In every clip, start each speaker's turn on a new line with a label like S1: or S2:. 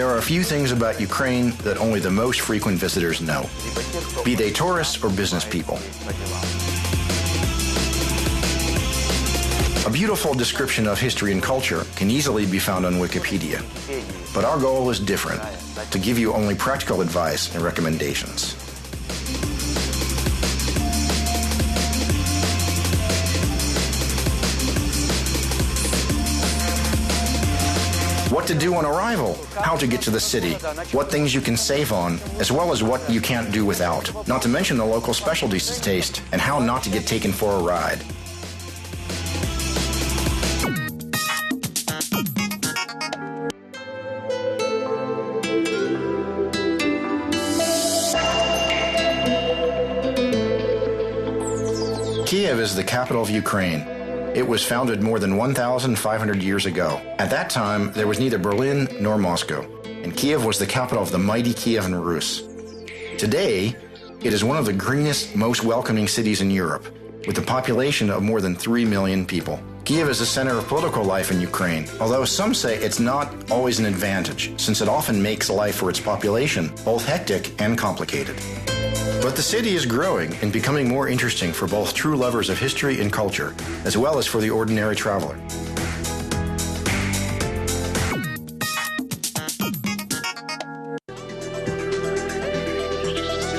S1: There are a few things about Ukraine that only the most frequent visitors know, be they tourists or business people. A beautiful description of history and culture can easily be found on Wikipedia. But our goal is different, to give you only practical advice and recommendations. What to do on arrival, how to get to the city, what things you can save on, as well as what you can't do without, not to mention the local specialties to taste, and how not to get taken for a ride. Kyiv is the capital of Ukraine. It was founded more than 1,500 years ago. At that time, there was neither Berlin nor Moscow, and Kyiv was the capital of the mighty Kievan Rus. Today, it is one of the greenest, most welcoming cities in Europe, with a population of more than 3 million people. Kyiv is the center of political life in Ukraine, although some say it's not always an advantage, since it often makes life for its population both hectic and complicated. But the city is growing and becoming more interesting for both true lovers of history and culture, as well as for the ordinary traveler.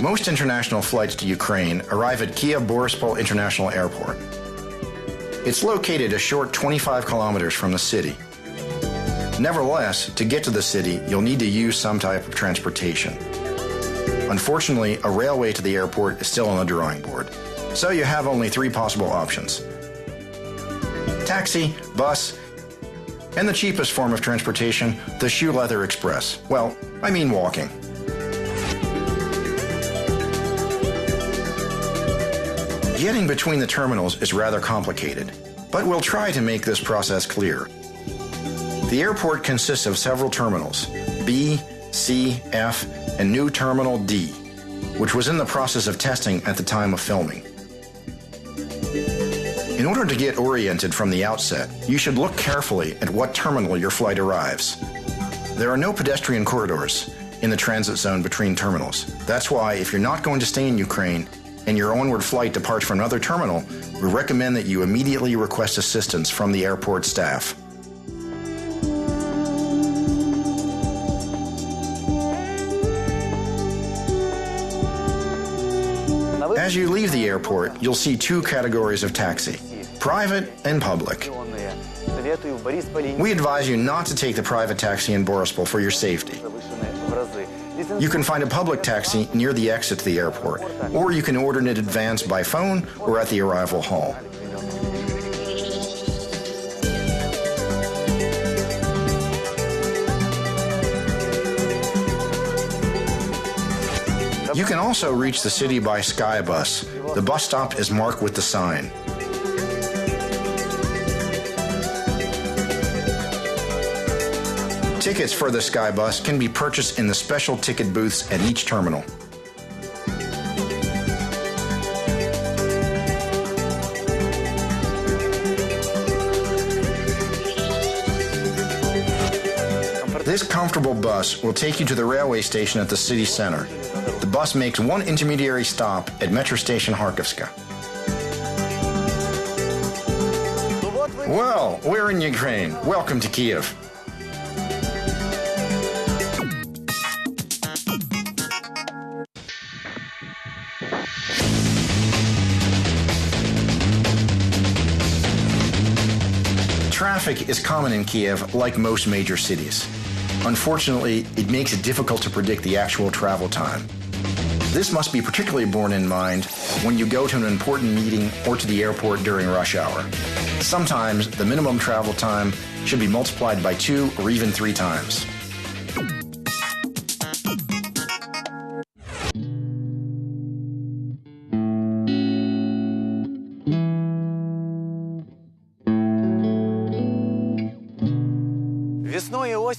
S1: Most international flights to Ukraine arrive at Kyiv-Boryspil International Airport. It's located a short 25 kilometers from the city. Nevertheless, to get to the city, you'll need to use some type of transportation. Unfortunately, a railway to the airport is still on the drawing board, so you have only 3 possible options: taxi, bus, and the cheapest form of transportation, the Shoe Leather Express. Well, I mean walking. Getting between the terminals is rather complicated, but we'll try to make this process clear. The airport consists of several terminals: B, C, F, and new Terminal D, which was in the process of testing at the time of filming. In order to get oriented from the outset, you should look carefully at what terminal your flight arrives. There are no pedestrian corridors in the transit zone between terminals. That's why if you're not going to stay in Ukraine and your onward flight departs from another terminal, we recommend that you immediately request assistance from the airport staff. As you leave the airport, you'll see 2 categories of taxi: private and public. We advise you not to take the private taxi in Boryspil for your safety. You can find a public taxi near the exit to the airport, or you can order in advance by phone or at the arrival hall. You can also reach the city by Skybus. The bus stop is marked with the sign. Tickets for the Skybus can be purchased in the special ticket booths at each terminal. This comfortable bus will take you to the railway station at the city center. The bus makes one intermediary stop at Metro Station Kharkivska. Well, we're in Ukraine. Welcome to Kyiv. Traffic is common in Kyiv, like most major cities. Unfortunately, it makes it difficult to predict the actual travel time. This must be particularly borne in mind when you go to an important meeting or to the airport during rush hour. Sometimes the minimum travel time should be multiplied by 2 or even 3 times.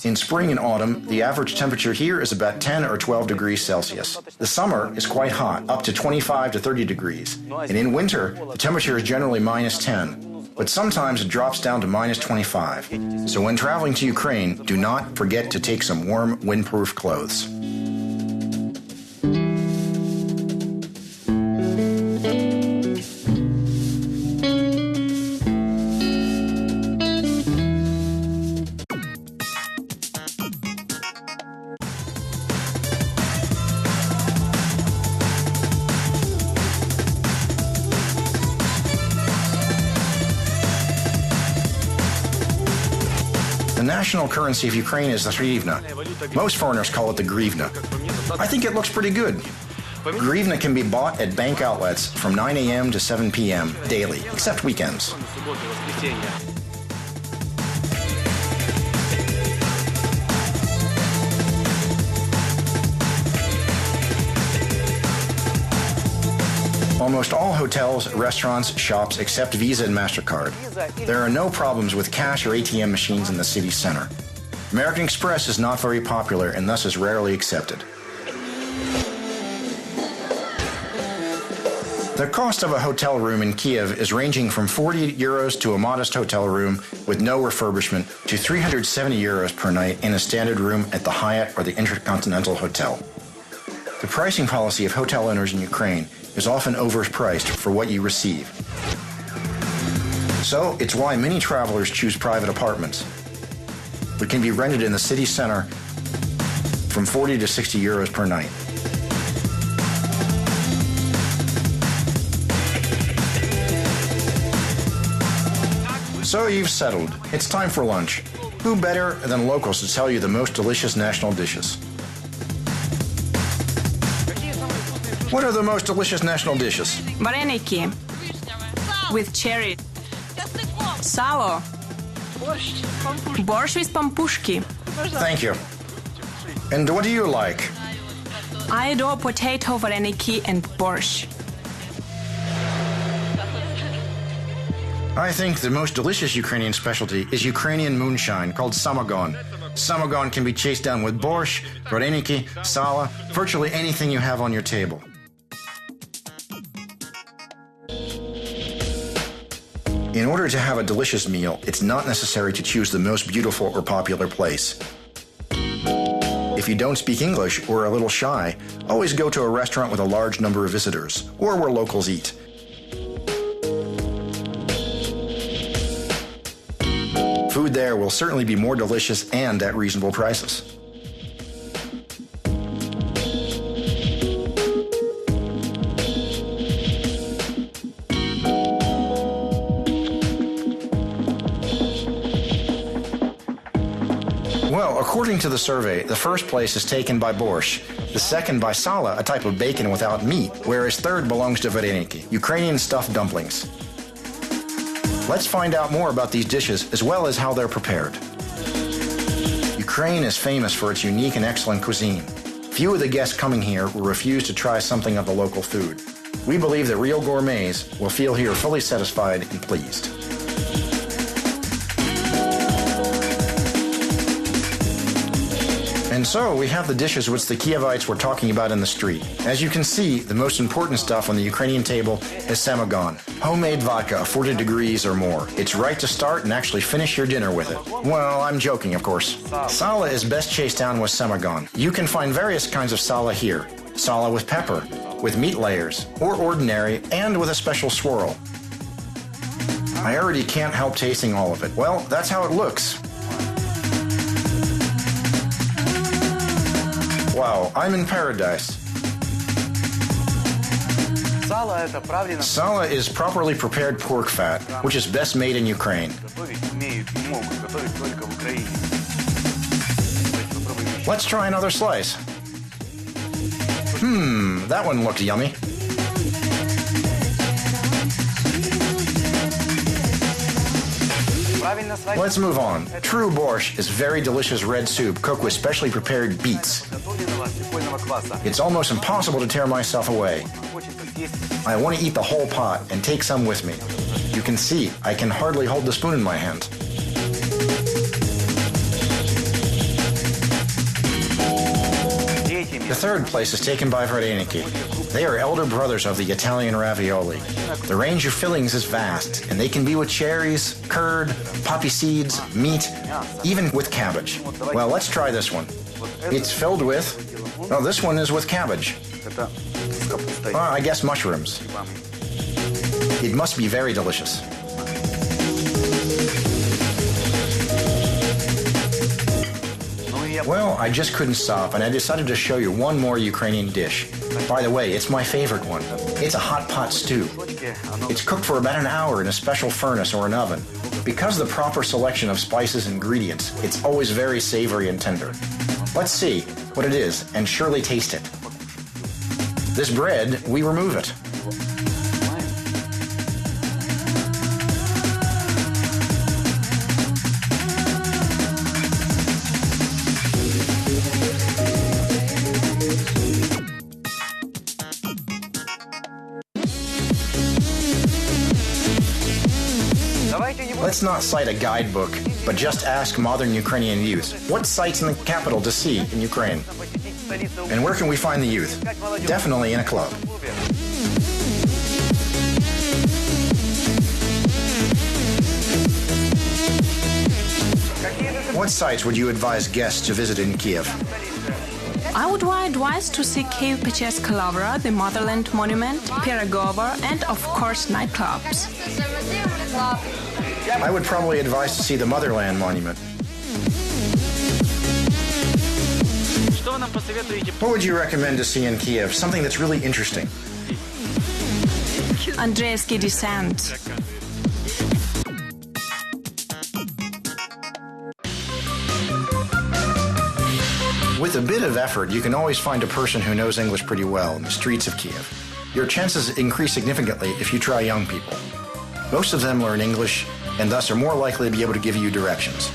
S1: In spring and autumn, the average temperature here is about 10 or 12 degrees Celsius. The summer is quite hot, up to 25 to 30 degrees. And in winter, the temperature is generally -10. but sometimes it drops down to minus 25. So when traveling to Ukraine, do not forget to take some warm, windproof clothes. The national currency of Ukraine is the hryvnia. Most foreigners call it the grivna. I think it looks pretty good. Grivna can be bought at bank outlets from 9 a.m. to 7 p.m. daily, except weekends. Almost all hotels, restaurants, shops accept Visa and MasterCard. There are no problems with cash or ATM machines in the city center. American Express is not very popular and thus is rarely accepted. The cost of a hotel room in Kyiv is ranging from 40 euros to a modest hotel room with no refurbishment to 370 euros per night in a standard room at the Hyatt or the Intercontinental Hotel. The pricing policy of hotel owners in Ukraine is often overpriced for what you receive. So it's why many travelers choose private apartments, which can be rented in the city center from 40 to 60 euros per night. So you've settled. It's time for lunch. Who better than locals to tell you the most delicious national dishes? What are the most delicious national dishes?
S2: Вареники with cherry, salo, borscht with pampushki.
S1: Thank you. And what do you like?
S2: I adore potato vareniki and borscht.
S1: I think the most delicious Ukrainian specialty is Ukrainian moonshine called samagon. Samagon can be chased down with borscht, vareniki, sala, virtually anything you have on your table. In order to have a delicious meal, it's not necessary to choose the most beautiful or popular place. If you don't speak English or are a little shy, always go to a restaurant with a large number of visitors, or where locals eat. Food there will certainly be more delicious and at reasonable prices. Well, according to the survey, the first place is taken by borscht, the second by sala, a type of bacon without meat, whereas third belongs to vareniki, Ukrainian stuffed dumplings. Let's find out more about these dishes as well as how they're prepared. Ukraine is famous for its unique and excellent cuisine. Few of the guests coming here will refuse to try something of the local food. We believe that real gourmets will feel here fully satisfied and pleased. And so we have the dishes which the Kyivites were talking about in the street. As you can see, the most important stuff on the Ukrainian table is samagon, homemade vodka of 40 degrees or more. It's right to start and actually finish your dinner with it. Well, I'm joking, of course. Sala is best chased down with samagon. You can find various kinds of sala here. Sala with pepper, with meat layers, or ordinary, and with a special swirl. I already can't help tasting all of it. Well, that's how it looks. Wow, I'm in paradise. Sala is properly prepared pork fat, which is best made in Ukraine. Let's try another slice. That one looked yummy. Let's move on. True borscht is very delicious red soup cooked with specially prepared beets. It's almost impossible to tear myself away. I want to eat the whole pot and take some with me. You can see I can hardly hold the spoon in my hand. The third place is taken by vareniki. They are elder brothers of the Italian ravioli. The range of fillings is vast, and they can be with cherries, curd, poppy seeds, meat, even with cabbage. Well, let's try this one. It's filled with, oh, this one is with cabbage. I guess mushrooms. It must be very delicious. Well, I just couldn't stop, and I decided to show you one more Ukrainian dish. By the way, it's my favorite one. It's a hot pot stew. It's cooked for about an hour in a special furnace or an oven. Because of the proper selection of spices and ingredients, it's always very savory and tender. Let's see what it is and surely taste it. This bread, we remove it. Let's not cite a guidebook, but just ask modern Ukrainian youth, what sights in the capital to see in Ukraine? And where can we find the youth? Definitely in a club. What sites would you advise guests to visit in Kyiv?
S2: I would advise to see Kyiv Pечерська Лавра, the Motherland Monument, Pirogova, and of course nightclubs.
S1: I would probably advise to see the Motherland Monument. What would you recommend to see in Kyiv? Something that's really interesting.
S2: Andreevsky Descent.
S1: With a bit of effort, you can always find a person who knows English pretty well in the streets of Kyiv. Your chances increase significantly if you try young people. Most of them learn English and thus are more likely to be able to give you directions.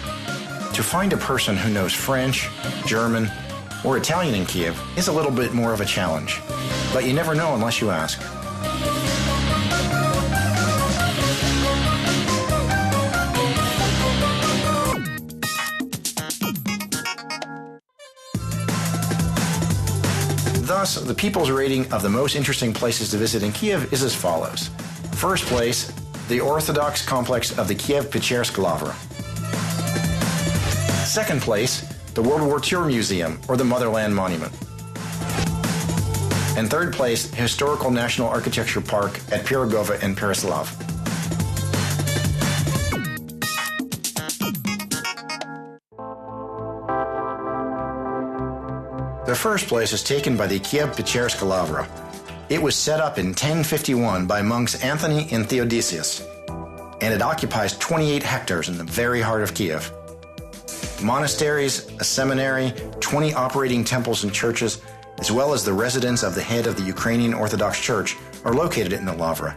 S1: To find a person who knows French, German, or Italian in Kyiv is a little bit more of a challenge, but you never know unless you ask. Thus, the people's rating of the most interesting places to visit in Kyiv is as follows. First place, the Orthodox complex of the Kyiv Pечерська Лавра. Second place, the World War II Museum, or the Motherland Monument. And third place, Historical National Architecture Park at Pirogova and Pereslav. The first place is taken by the Kyiv Pечерська Лавра. It was set up in 1051 by monks Anthony and Theodosius, and it occupies 28 hectares in the very heart of Kyiv. Monasteries, a seminary, 20 operating temples and churches, as well as the residence of the head of the Ukrainian Orthodox Church, are located in the Lavra.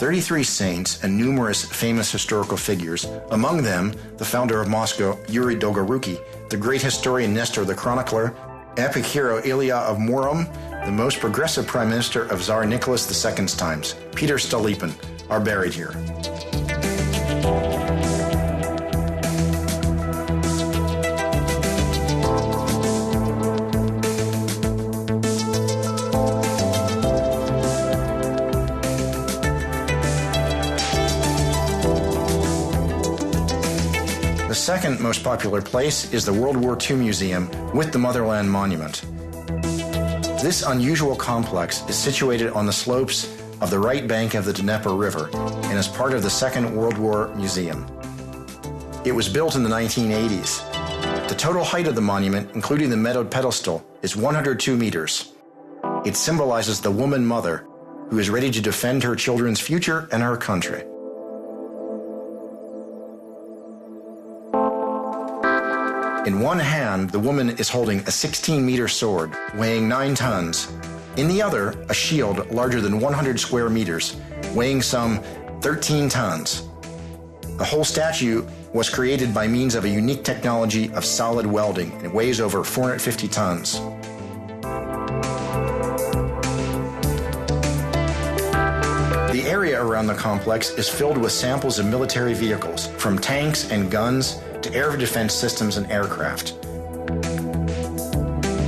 S1: "33 saints and numerous famous historical figures, among them the founder of Moscow, Yuri Dolgoruki, the great historian Nestor the chronicler, epic hero Ilya of Murom, the most progressive prime minister of Tsar Nicholas II's times, Peter Stolypin, are buried here." The second most popular place is the World War II Museum with the Motherland Monument. This unusual complex is situated on the slopes of the right bank of the Dnieper River and is part of the Second World War Museum. It was built in the 1980s. The total height of the monument, including the metal pedestal, is 102 meters. It symbolizes the woman mother who is ready to defend her children's future and her country. In one hand, the woman is holding a 16-meter sword, weighing 9 tons. In the other, a shield larger than 100 square meters, weighing some 13 tons. The whole statue was created by means of a unique technology of solid welding and weighs over 450 tons. The area area around the complex is filled with samples of military vehicles, from tanks and guns to air defense systems and aircraft.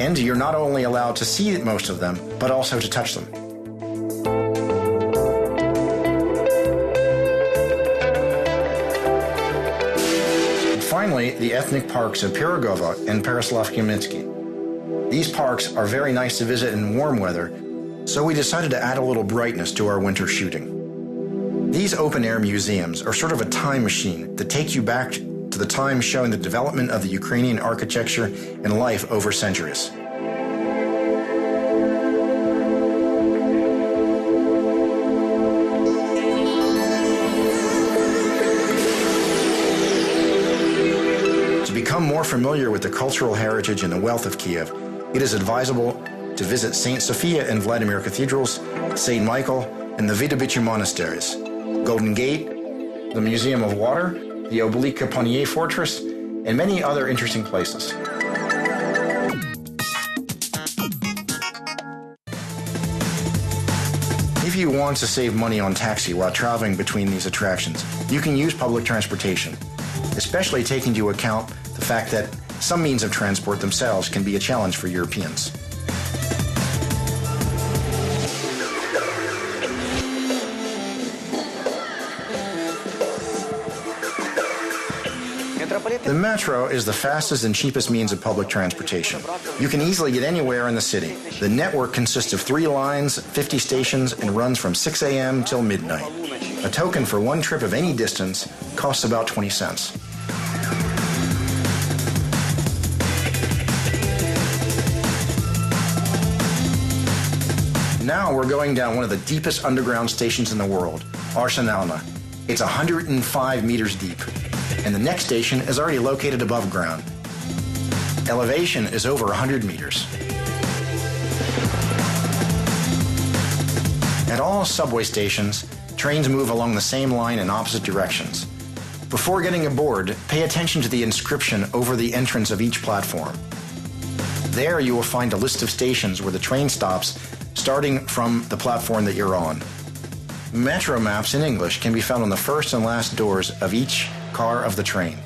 S1: And you're not only allowed to see most of them, but also to touch them. And finally, the ethnic parks of Pirogovo and Peroslavl-Kamensky. These parks are very nice to visit in warm weather, so we decided to add a little brightness to our winter shooting. These open-air museums are sort of a time machine that takes you back to the time showing the development of the Ukrainian architecture and life over centuries. To become more familiar with the cultural heritage and the wealth of Kyiv, it is advisable to visit St. Sophia and Vladimir cathedrals, St. Michael, and the Vidovichi monasteries, Golden Gate, the Museum of Water, the Oblika Ponier Fortress, and many other interesting places. If you want to save money on taxi while traveling between these attractions, you can use public transportation, especially taking into account the fact that some means of transport themselves can be a challenge for Europeans. The metro is the fastest and cheapest means of public transportation. You can easily get anywhere in the city. The network consists of 3 lines, 50 stations, and runs from 6 a.m. till midnight. A token for one trip of any distance costs about 20 cents. Now we're going down one of the deepest underground stations in the world, Arsenalna. It's 105 meters deep, and the next station is already located above ground. Elevation is over 100 meters. At all subway stations, trains move along the same line in opposite directions. Before getting aboard, pay attention to the inscription over the entrance of each platform. There you will find a list of stations where the train stops, starting from the platform that you're on. Metro maps in English can be found on the first and last doors of each car of the train.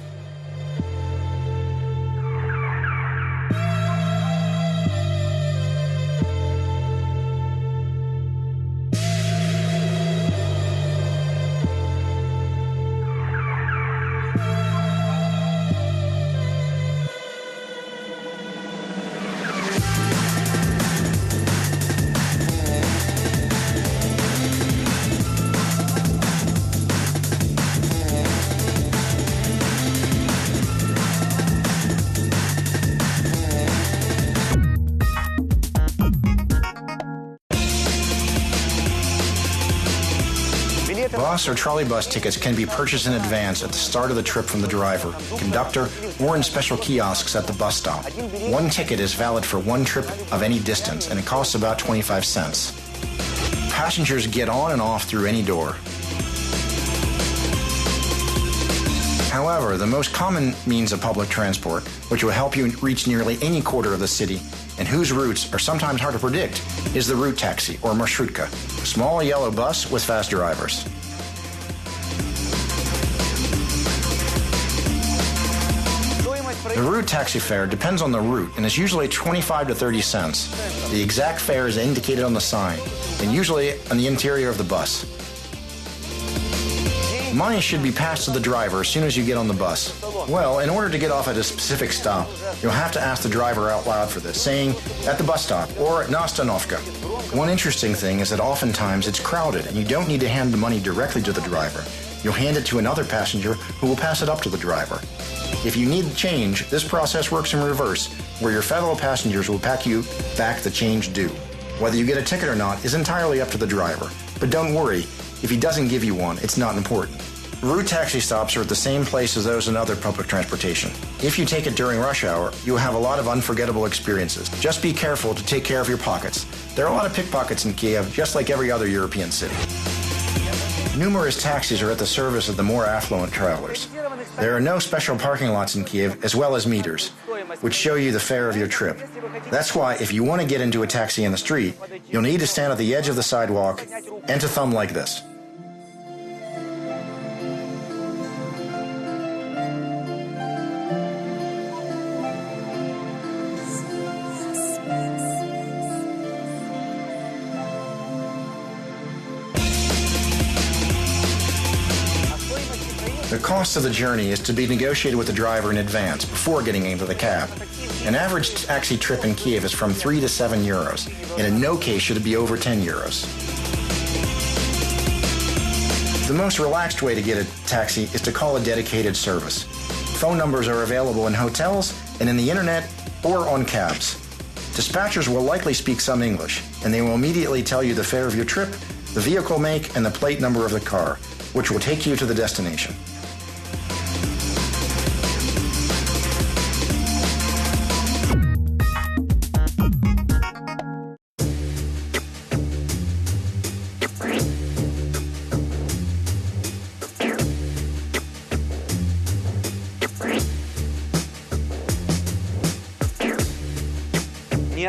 S1: Bus or trolley bus tickets can be purchased in advance at the start of the trip from the driver, conductor, or in special kiosks at the bus stop. One ticket is valid for one trip of any distance, and it costs about 25 cents. Passengers get on and off through any door. However, the most common means of public transport, which will help you reach nearly any quarter of the city, and whose routes are sometimes hard to predict, is the route taxi, or marshrutka, a small yellow bus with fast drivers. The route taxi fare depends on the route and is usually 25 to 30 cents. The exact fare is indicated on the sign, and usually on the interior of the bus. Money should be passed to the driver as soon as you get on the bus. Well, in order to get off at a specific stop, you'll have to ask the driver out loud for this, saying, "at the bus stop," or "na ostanovka." One interesting thing is that oftentimes it's crowded and you don't need to hand the money directly to the driver. You'll hand it to another passenger who will pass it up to the driver. If you need change, this process works in reverse, where your fellow passengers will pack you back the change due. Whether you get a ticket or not is entirely up to the driver. But don't worry, if he doesn't give you one, it's not important. Route taxi stops are at the same place as those in other public transportation. If you take it during rush hour, you will have a lot of unforgettable experiences. Just be careful to take care of your pockets. There are a lot of pickpockets in Kyiv, just like every other European city. Numerous taxis are at the service of the more affluent travelers. There are no special parking lots in Kyiv, as well as meters, which show you the fare of your trip. That's why if you want to get into a taxi in the street, you'll need to stand at the edge of the sidewalk and to thumb like this. The cost of the journey is to be negotiated with the driver in advance before getting into the cab. An average taxi trip in Kyiv is from 3 to 7 euros, and in no case should it be over 10 euros. The most relaxed way to get a taxi is to call a dedicated service. Phone numbers are available in hotels and in the internet or on cabs. Dispatchers will likely speak some English, and they will immediately tell you the fare of your trip, the vehicle make, and the plate number of the car, which will take you to the destination.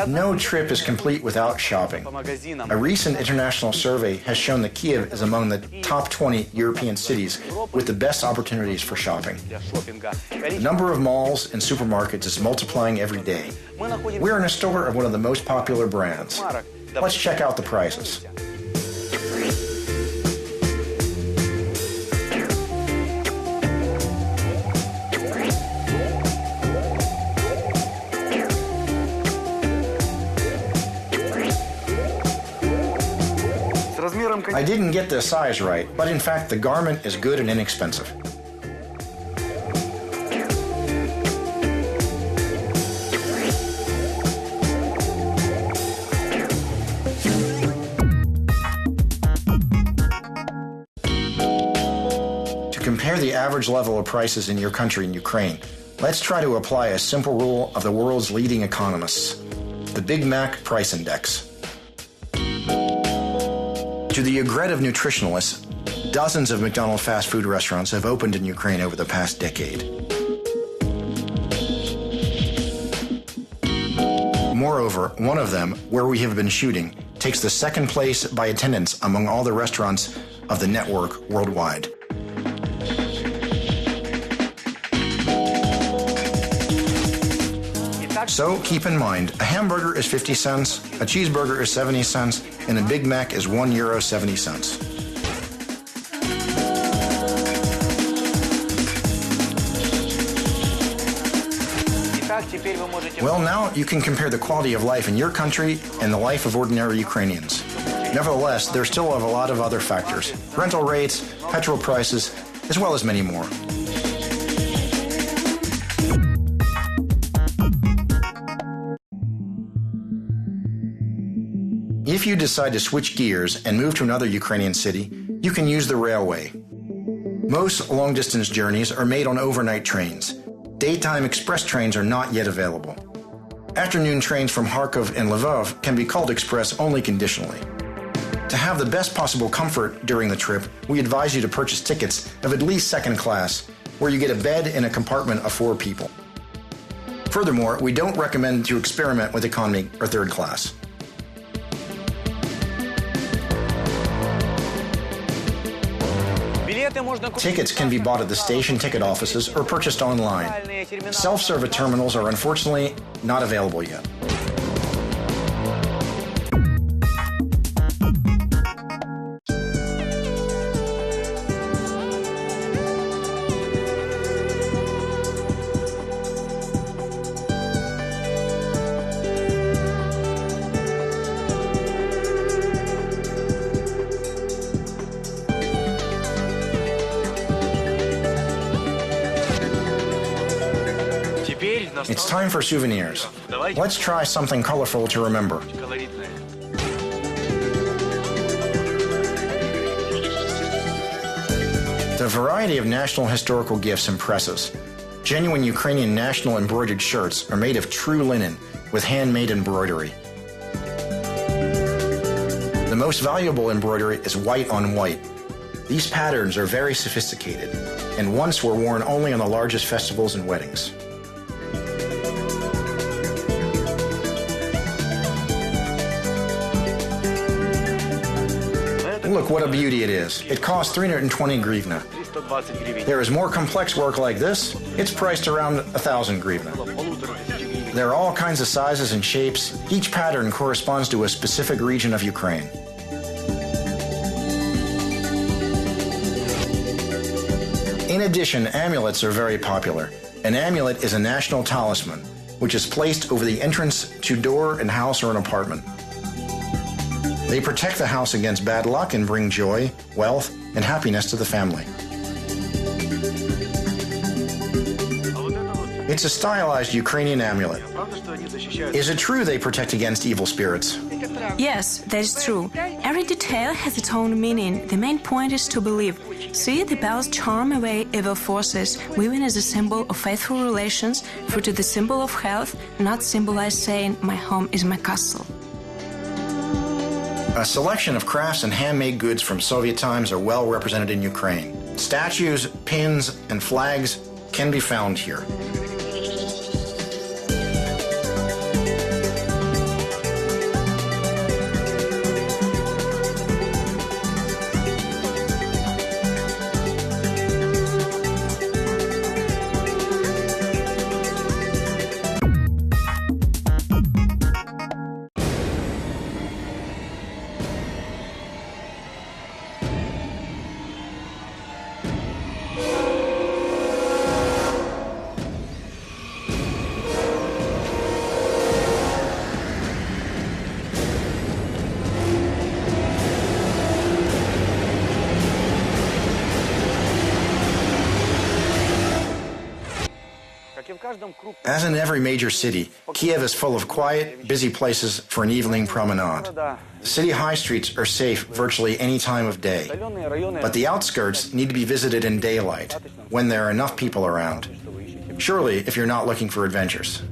S1: No trip is complete without shopping. A recent international survey has shown that Kyiv is among the top 20 European cities with the best opportunities for shopping. The number of malls and supermarkets is multiplying every day. We're in a store of one of the most popular brands. Let's check out the prices. I didn't get the size right, but in fact the garment is good and inexpensive. To compare the average level of prices in your country in Ukraine, let's try to apply a simple rule of the world's leading economists, the Big Mac Price Index. To the regret of nutritionalists, dozens of McDonald's fast food restaurants have opened in Ukraine over the past decade. Moreover, one of them, where we have been shooting, takes the second place by attendance among all the restaurants of the network worldwide. So keep in mind, a hamburger is 50 cents, a cheeseburger is 70 cents, and a Big Mac is €1.70. Well, now you can compare the quality of life in your country and the life of ordinary Ukrainians. Nevertheless, there still are a lot of other factors: rental rates, petrol prices, as well as many more. If you decide to switch gears and move to another Ukrainian city, you can use the railway. Most long-distance journeys are made on overnight trains. Daytime express trains are not yet available. Afternoon trains from Kharkiv and Lvov can be called express only conditionally. To have the best possible comfort during the trip, we advise you to purchase tickets of at least second class, where you get a bed in a compartment of 4 people. Furthermore, we don't recommend to experiment with economy or third class. Tickets can be bought at the station ticket offices or purchased online. Self-service terminals are unfortunately not available yet. It's time for souvenirs. Let's try something colorful to remember. The variety of national historical gifts impresses. Genuine Ukrainian national embroidered shirts are made of true linen with handmade embroidery. The most valuable embroidery is white on white. These patterns are very sophisticated and once were worn only on the largest festivals and weddings. Look what a beauty it is. It costs 320 hryvnia. There is more complex work like this. It's priced around 1,000 hryvnia. There are all kinds of sizes and shapes. Each pattern corresponds to a specific region of Ukraine. In addition, amulets are very popular. An amulet is a national talisman, which is placed over the entrance to door in house or an apartment. They protect the house against bad luck and bring joy, wealth, and happiness to the family. It's a stylized Ukrainian amulet. Is it true they protect against evil spirits?
S2: Yes, that is true. Every detail has its own meaning. The main point is to believe. See, the bells charm away evil forces, weaving as a symbol of faithful relations, through to the symbol of health, not symbolized saying, my home is my castle.
S1: A selection of crafts and handmade goods from Soviet times are well represented in Ukraine. Statues, pins, and flags can be found here. As in every major city, Kyiv is full of quiet, busy places for an evening promenade. The city high streets are safe virtually any time of day, but the outskirts need to be visited in daylight, when there are enough people around. Surely, if you're not looking for adventures.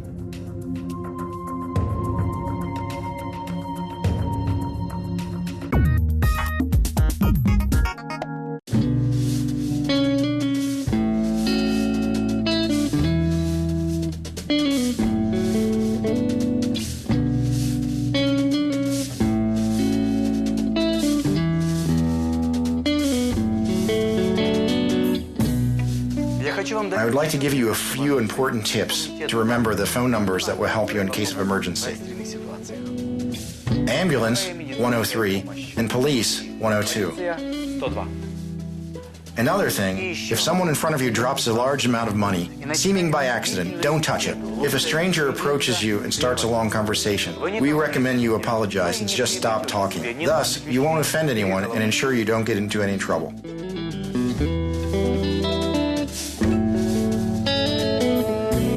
S1: I would like to give you a few important tips to remember the phone numbers that will help you in case of emergency. Ambulance, 103, and police, 102. Another thing, if someone in front of you drops a large amount of money, seeming by accident, don't touch it. If a stranger approaches you and starts a long conversation, we recommend you apologize and just stop talking. Thus, you won't offend anyone and ensure you don't get into any trouble.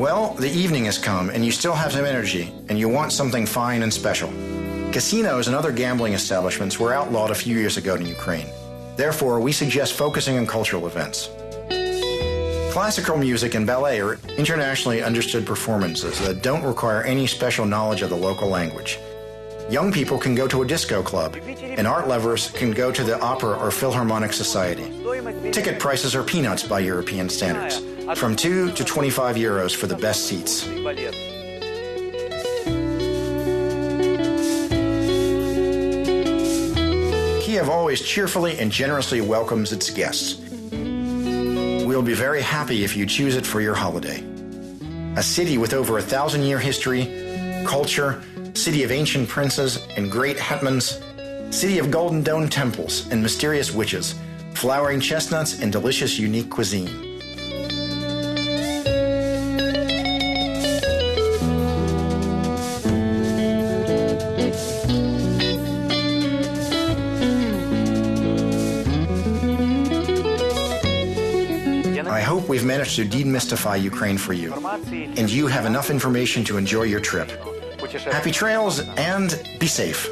S1: Well, the evening has come and you still have some energy and you want something fine and special. Casinos and other gambling establishments were outlawed a few years ago in Ukraine. Therefore, we suggest focusing on cultural events. Classical music and ballet are internationally understood performances that don't require any special knowledge of the local language. Young people can go to a disco club, and art lovers can go to the opera or philharmonic society. Ticket prices are peanuts by European standards, from 2 to 25 euros for the best seats. Kyiv always cheerfully and generously welcomes its guests. We'll be very happy if you choose it for your holiday. A city with over 1,000-year history, culture, city of ancient princes and great hetmans, city of golden dome temples and mysterious witches, flowering chestnuts and delicious unique cuisine. I hope we've managed to demystify Ukraine for you, and you have enough information to enjoy your trip. Happy trails and be safe.